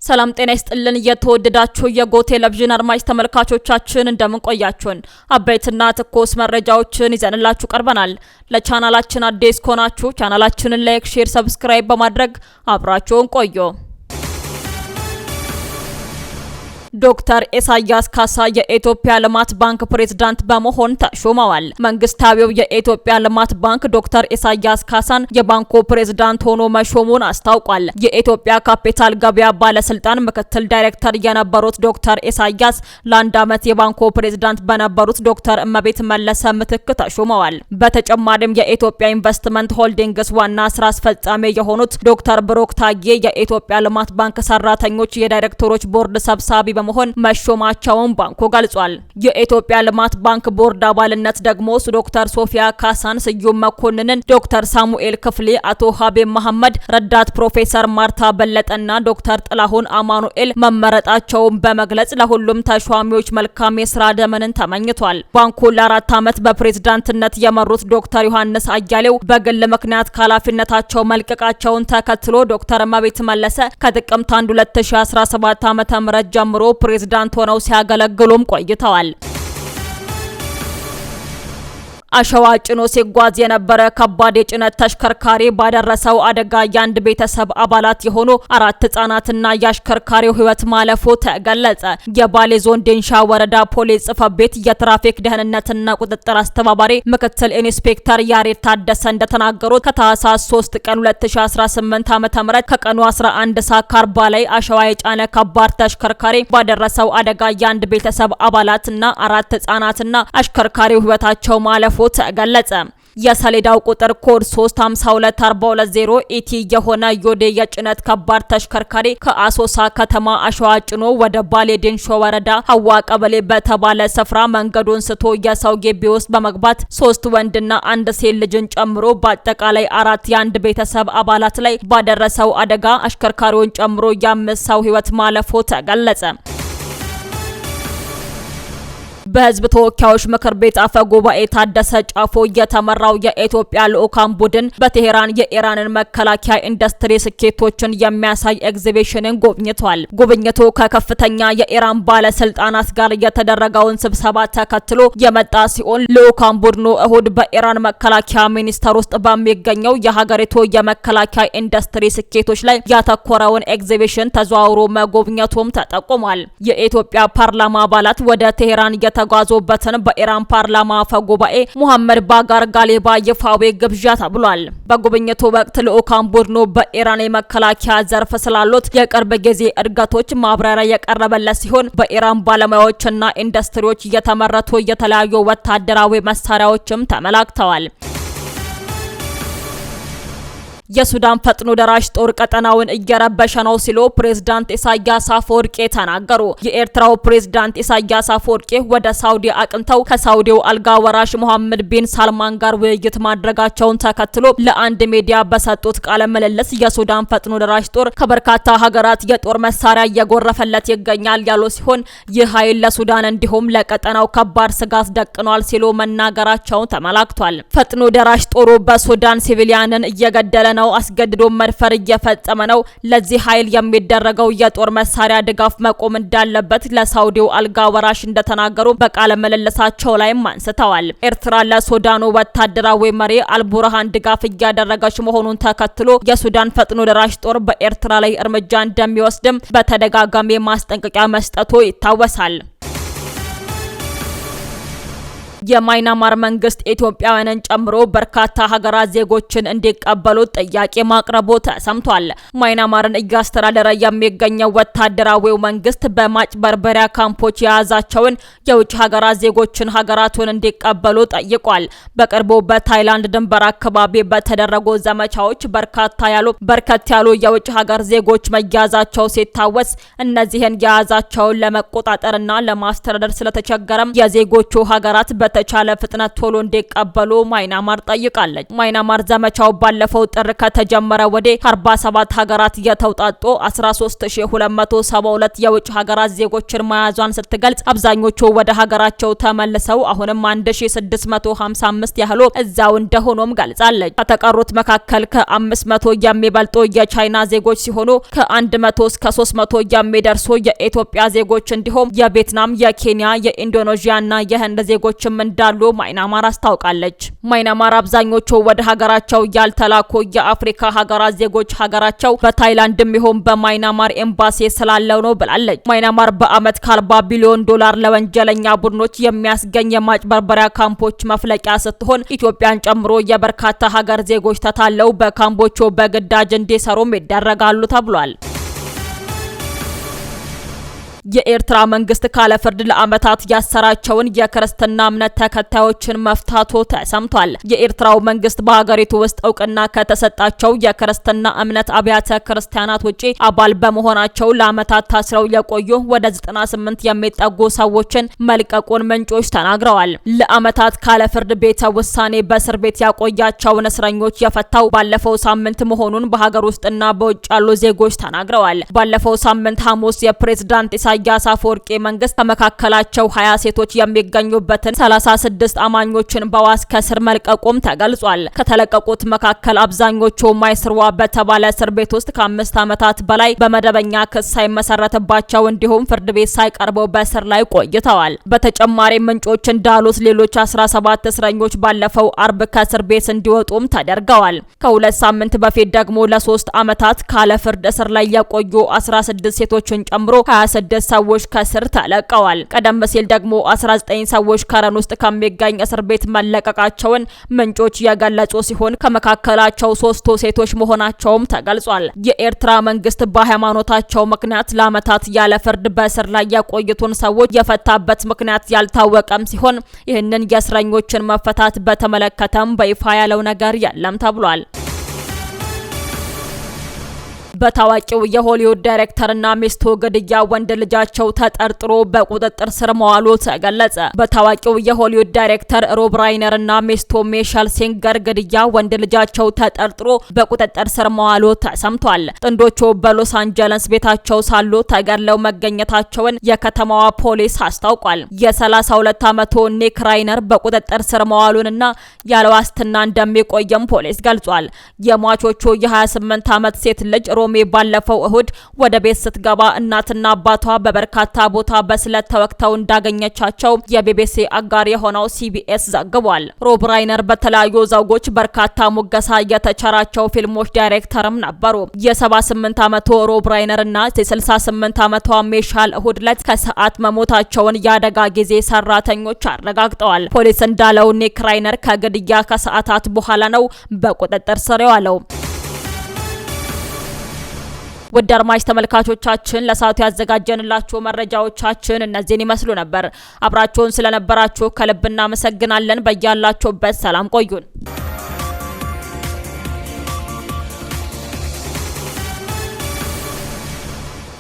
ሰላም ጤና ይስጥልን የተወደዳችሁ የጎ ቴሌቪዥን አድማጭ ተመልካቾቻችን እንደምን ቆያችሁን? አበይትና ትኩስ መረጃዎችን ይዘንላችሁ ቀርበናል። ለቻናላችን አዲስ ከሆናችሁ ቻናላችንን ላይክ፣ ሼር፣ ሰብስክራይብ በማድረግ አብራችሁን ቆዩ። ዶክተር ኢሳያስ ካሳ የኢትዮጵያ ልማት ባንክ ፕሬዝዳንት በመሆን ተሾመዋል። መንግስታዊው የኢትዮጵያ ልማት ባንክ ዶክተር ኢሳያስ ካሳን የባንኩ ፕሬዝዳንት ሆኖ መሾሙን አስታውቋል። የኢትዮጵያ ካፒታል ገበያ ባለስልጣን ምክትል ዳይሬክተር የነበሩት ዶክተር ኢሳያስ ለአንድ ዓመት የባንኩ ፕሬዝዳንት በነበሩት ዶክተር እመቤት መለሰ ምትክ ተሾመዋል። በተጨማሪም የኢትዮጵያ ኢንቨስትመንት ሆልዲንግስ ዋና ስራ አስፈጻሚ የሆኑት ዶክተር ብሩክ ታዬ የኢትዮጵያ ልማት ባንክ ሰራተኞች የዳይሬክተሮች ቦርድ ሰብሳቢ መሆን መሾማቸውን ባንኩ ገልጿል። የኢትዮጵያ ልማት ባንክ ቦርድ አባልነት ደግሞ ዶክተር ሶፊያ ካሳን፣ ስዩም መኮንንን፣ ዶክተር ሳሙኤል ክፍሌ፣ አቶ ሀቤብ መሐመድ፣ ረዳት ፕሮፌሰር ማርታ በለጠና ዶክተር ጥላሁን አማኑኤል መመረጣቸውን በመግለጽ ለሁሉም ተሿሚዎች መልካም የስራ ዘመንን ተመኝቷል። ባንኩ ለ4 ዓመት በፕሬዝዳንትነት የመሩት ዶክተር ዮሐንስ አያሌው በግል ምክንያት ከኃላፊነታቸው መልቀቃቸውን ተከትሎ ዶክተር እመቤት መለሰ ከጥቅምት 1 2017 ዓ.ም ጀምሮ ፕሬዝዳንት ሆነው ሲያገለግሉም ቆይተዋል። አሸዋ ጭኖ ሲጓዝ የነበረ ከባድ የጭነት ተሽከርካሪ ባደረሰው አደጋ የአንድ ቤተሰብ አባላት የሆኑ 4 ህጻናትና የአሽከርካሪው ህይወት ማለፉ ተገለጸ። የባሌ ዞን ዴንሻ ወረዳ ፖሊስ ጽሕፈት ቤት የትራፊክ ደህንነትና ቁጥጥር አስተባባሪ ምክትል ኢንስፔክተር ያሬድ ታደሰ እንደተናገሩት ከታህሳስ 3 ቀን 2018 ዓ.ም ከቀኑ 11 ሰዓት ከ40 ላይ አሸዋ የጫነ ከባድ ተሽከርካሪ ባደረሰው አደጋ የአንድ ቤተሰብ አባላትና 4 ህጻናትና አሽከርካሪው ህይወታቸው ማለፉ ተገለጸ። የሰሌዳው ቁጥር ኮድ 352420 ኢቲ የሆነ ዮዴ የጭነት ከባድ ተሽከርካሪ ከአሶሳ ከተማ አሸዋ ጭኖ ወደ ባሌ ዴንሾ ወረዳ ሀዋ ቀበሌ በተባለ ስፍራ መንገዱን ስቶ የሰው ግቢ ውስጥ በመግባት 3 ወንድና 1 ሴት ልጅን ጨምሮ በአጠቃላይ 4 የአንድ ቤተሰብ አባላት ላይ ባደረሰው አደጋ አሽከርካሪውን ጨምሮ የ5 ሰው ህይወት ማለፉ ተገለጸ። በህዝብ ተወካዮች ምክር ቤት አፈ ጉባኤ ታደሰ ጫፎ የተመራው የኢትዮጵያ ልዑካን ቡድን በቴሄራን የኢራንን መከላከያ ኢንዱስትሪ ስኬቶችን የሚያሳይ ኤግዚቢሽንን ጎብኝቷል። ጉብኝቱ ከከፍተኛ የኢራን ባለስልጣናት ጋር የተደረገውን ስብሰባ ተከትሎ የመጣ ሲሆን ልዑካን ቡድኑ እሁድ በኢራን መከላከያ ሚኒስቴር ውስጥ በሚገኘው የሀገሪቱ የመከላከያ ኢንዱስትሪ ስኬቶች ላይ ያተኮረውን ኤግዚቢሽን ተዘዋውሮ መጎብኘቱም ተጠቁሟል። የኢትዮጵያ ፓርላማ አባላት ወደ ቴሄራን ተጓዞበትን በኢራን ፓርላማ አፈ ጉባኤ ሙሐመድ ባጋር ጋሊባ ይፋዊ ግብዣ ተብሏል። በጉብኝቱ ወቅት ልዑካን ቡድኑ በኢራን የመከላከያ ዘርፍ ስላሉት የቅርብ ጊዜ እድገቶች ማብራሪያ የቀረበለት ሲሆን በኢራን ባለሙያዎችና ኢንዱስትሪዎች የተመረቱ የተለያዩ ወታደራዊ መሳሪያዎችም ተመላክተዋል። የሱዳን ፈጥኖ ደራሽ ጦር ቀጠናውን እየረበሸ ነው ሲሉ ፕሬዝዳንት ኢሳያስ አፈወርቂ ተናገሩ። የኤርትራው ፕሬዝዳንት ኢሳያስ አፈወርቂ ወደ ሳውዲ አቅንተው ከሳውዲው አልጋ ወራሽ መሐመድ ቢን ሳልማን ጋር ውይይት ማድረጋቸውን ተከትሎ ለአንድ ሚዲያ በሰጡት ቃለ ምልልስ የሱዳን ፈጥኖ ደራሽ ጦር ከበርካታ ሀገራት የጦር መሳሪያ እየጎረፈለት ይገኛል ያሉ ሲሆን ይህ ኃይል ለሱዳን እንዲሁም ለቀጠናው ከባድ ስጋት ደቅኗል ሲሉ መናገራቸውን ተመላክቷል። ፈጥኖ ደራሽ ጦሩ በሱዳን ሲቪሊያንን እየገደለ ነው፣ አስገድዶ መድፈር እየፈጸመ ነው። ለዚህ ኃይል የሚደረገው የጦር መሳሪያ ድጋፍ መቆም እንዳለበት ለሳውዲው አልጋ ወራሽ እንደተናገሩ በቃለ ምልልሳቸው ላይም አንስተዋል። ኤርትራ ለሱዳኑ ወታደራዊ መሪ አልቡርሃን ድጋፍ እያደረገች መሆኑን ተከትሎ የሱዳን ፈጥኖ ደራሽ ጦር በኤርትራ ላይ እርምጃ እንደሚወስድም በተደጋጋሚ ማስጠንቀቂያ መስጠቱ ይታወሳል። የማይናማር መንግስት ኢትዮጵያውያንን ጨምሮ በርካታ ሀገራት ዜጎችን እንዲቀበሉ ጥያቄ ማቅረቡ ተሰምቷል። ማይናማርን እያስተዳደረ የሚገኘው ወታደራዊው መንግስት በማጭበርበሪያ ካምፖች የያዛቸውን የውጭ ሀገራት ዜጎችን ሀገራቱን እንዲቀበሉ ጠይቋል። በቅርቡ በታይላንድ ድንበር አካባቢ በተደረጉ ዘመቻዎች በርከት ያሉ የውጭ ሀገር ዜጎች መያዛቸው ሲታወስ እነዚህን የያዛቸውን ለመቆጣጠርና ለማስተዳደር ስለተቸገረም የዜጎቹ ሀገራት በተቻለ ፍጥነት ቶሎ እንዲቀበሉ ማይናማር ጠይቃለች። ማይናማር ዘመቻው ባለፈው ጥር ከተጀመረ ወዲህ 47 ሀገራት የተውጣጡ 13272 የውጭ ሀገራት ዜጎችን መያዟን ስትገልጽ አብዛኞቹ ወደ ሀገራቸው ተመልሰው አሁንም 1655 ያህሉ እዛው እንደሆኑም ገልጻለች። ከተቀሩት መካከል ከ500 የሚበልጡ የቻይና ዜጎች ሲሆኑ ከ100 እስከ 300 የሚደርሱ የኢትዮጵያ ዜጎች እንዲሁም የቪየትናም፣ የኬንያ፣ የኢንዶኔዥያና የህንድ ዜጎችም እንዳሉ ማይናማር አስታውቃለች። ማይናማር አብዛኞቹ ወደ ሀገራቸው ያልተላኩ የአፍሪካ ሀገራት ዜጎች ሀገራቸው በታይላንድም ይሁን በማይናማር ኤምባሲ ስላለው ነው ብላለች። ማይናማር በአመት ከ40 ቢሊዮን ዶላር ለወንጀለኛ ቡድኖች የሚያስገኝ የማጭበርበሪያ ካምፖች መፍለቂያ ስትሆን ኢትዮጵያን ጨምሮ የበርካታ ሀገር ዜጎች ተታለው በካምፖቹ በግዳጅ እንዲሰሩም ይደረጋሉ ተብሏል። የኤርትራ መንግስት ካለ ፍርድ ለአመታት ያሰራቸውን የክርስትና እምነት ተከታዮችን መፍታቱ ተሰምቷል። የኤርትራው መንግስት በሀገሪቱ ውስጥ እውቅና ከተሰጣቸው የክርስትና እምነት አብያተ ክርስቲያናት ውጪ አባል በመሆናቸው ለአመታት ታስረው የቆዩ ወደ 98 የሚጠጉ ሰዎችን መልቀቁን ምንጮች ተናግረዋል። ለአመታት ካለ ፍርድ ቤተ ውሳኔ በእስር ቤት ያቆያቸውን እስረኞች የፈታው ባለፈው ሳምንት መሆኑን በሀገር ውስጥና በውጭ ያሉ ዜጎች ተናግረዋል። ባለፈው ሳምንት ሐሙስ የፕሬዝዳንት ኢሳያስ አፈወርቂ መንግስት ከመካከላቸው 20 ሴቶች የሚገኙበትን 36 አማኞችን በዋስ ከስር መልቀቁም ተገልጿል። ከተለቀቁት መካከል አብዛኞቹ ማይስርዋ በተባለ እስር ቤት ውስጥ ከ5 ዓመታት በላይ በመደበኛ ክስ ሳይመሰረትባቸው እንዲሁም ፍርድ ቤት ሳይቀርበው በእስር ላይ ቆይተዋል። በተጨማሪ ምንጮች እንዳሉት ሌሎች 17 እስረኞች ባለፈው አርብ ከእስር ቤት እንዲወጡም ተደርገዋል። ከ2 ሳምንት በፊት ደግሞ ለ3 ዓመታት ካለ ፍርድ እስር ላይ የቆዩ 16 ሴቶችን ጨምሮ 26 ሰዎች ከስር ተለቀዋል። ቀደም ሲል ደግሞ 19 ሰዎች ከረን ውስጥ ከሚገኝ እስር ቤት መለቀቃቸውን ምንጮች የገለጹ ሲሆን ከመካከላቸው 3 ሴቶች መሆናቸውም ተገልጿል። የኤርትራ መንግስት በሃይማኖታቸው ምክንያት ለአመታት ያለ ፍርድ በእስር ላይ የቆዩትን ሰዎች የፈታበት ምክንያት ያልታወቀም ሲሆን ይህንን የእስረኞችን መፈታት በተመለከተም በይፋ ያለው ነገር የለም ተብሏል። በታዋቂው የሆሊውድ ዳይሬክተርና ሚስቱ ግድያ ወንድ ልጃቸው ተጠርጥሮ በቁጥጥር ስር መዋሉ ተገለጸ። በታዋቂው የሆሊውድ ዳይሬክተር ሮብ ራይነርና ሚስቱ ሚሼል ሲንገር ግድያ ወንድ ልጃቸው ተጠርጥሮ በቁጥጥር ስር መዋሉ ተሰምቷል። ጥንዶቹ በሎስ አንጀለስ ቤታቸው ሳሉ ተገድለው መገኘታቸውን የከተማዋ ፖሊስ አስታውቋል። የ32 ዓመቱ ኒክ ራይነር በቁጥጥር ስር መዋሉንና ያለ ዋስትና እንደሚቆየም ፖሊስ ገልጿል። የሟቾቹ የ28 ዓመት ሴት ልጅ ሮሜ ባለፈው እሁድ ወደ ቤት ስትገባ እናትና አባቷ በበርካታ ቦታ በስለት ተወግተው እንዳገኘቻቸው የቢቢሲ አጋር የሆነው ሲቢኤስ ዘግቧል። ሮብ ራይነር በተለያዩ ዘውጎች በርካታ ሙገሳ የተቸራቸው ፊልሞች ዳይሬክተርም ነበሩ። የ78 ዓመቱ ሮብ ራይነር እና የ68 ዓመቷ ሚሼል እሁድ ዕለት ከሰዓት መሞታቸውን የአደጋ ጊዜ ሰራተኞች አረጋግጠዋል። ፖሊስ እንዳለው ኒክ ራይነር ከግድያ ከሰዓታት በኋላ ነው በቁጥጥር ስር የዋለው። ውድ አድማጭ ተመልካቾቻችን ለሰዓቱ ያዘጋጀንላችሁ መረጃዎቻችን እነዚህን ይመስሉ ነበር። አብራችሁን ስለነበራችሁ ከልብ እናመሰግናለን። በያላችሁበት ሰላም ቆዩን።